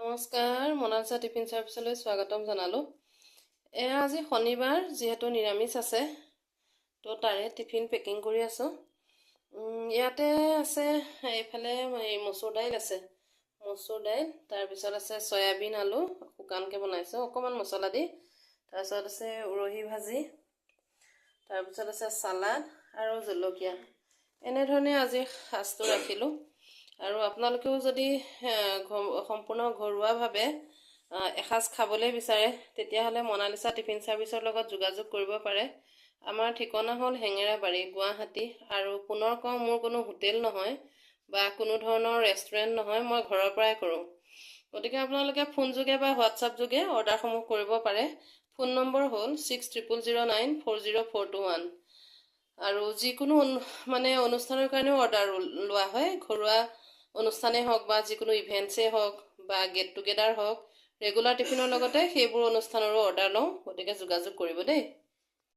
নমস্কাৰ, মনালিছা টিফিন সাৰ্ভিচলৈ স্বাগতম জনালোঁ। আজি শনিবাৰ, যিহেতু নিৰামিষ আছে, তো তাৰে টিফিন পেকিং কৰি আছোঁ। ইয়াতে আছে, এইফালে মচুৰ দাইল আছে, মচুৰ দাইল, তাৰপিছত আছে চয়াবিন আলু শুকানকৈ বনাইছোঁ অকণমান মছলা দি, তাৰপিছত আছে উৰহি ভাজি, তাৰপিছত আছে চালাড আৰু জলকীয়া। এনেধৰণে আজি সাজটো ৰাখিলোঁ। আৰু আপোনালোকেও যদি সম্পূৰ্ণ ঘৰুৱাভাৱে এসাঁজ খাবলৈ বিচাৰে, তেতিয়াহ'লে মনালিছা টিফিন সাৰ্ভিচৰ লগত যোগাযোগ কৰিব পাৰে। আমাৰ ঠিকনা হ'ল হেঙেৰাবাৰী, গুৱাহাটী। আৰু পুনৰ কওঁ, মোৰ কোনো হোটেল নহয় বা কোনো ধৰণৰ ৰেষ্টুৰেণ্ট নহয়, মই ঘৰৰ পৰাই কৰোঁ। গতিকে আপোনালোকে ফোন যোগে বা হোৱাটছআপ যোগে অৰ্ডাৰসমূহ কৰিব পাৰে। ফোন নম্বৰ হ'ল 6000940421। আৰু যিকোনো অনুষ্ঠানৰ কাৰণেও অৰ্ডাৰ লোৱা হয়। ঘৰুৱা অনুষ্ঠানেই হওক বা যিকোনো ইভেণ্টছেই হওক বা গেট টুগেডাৰ হওক, ৰেগুলাৰ টিফিনৰ লগতে সেইবোৰ অনুষ্ঠানৰো অৰ্ডাৰ লওঁ। গতিকে যোগাযোগ কৰিব দেই।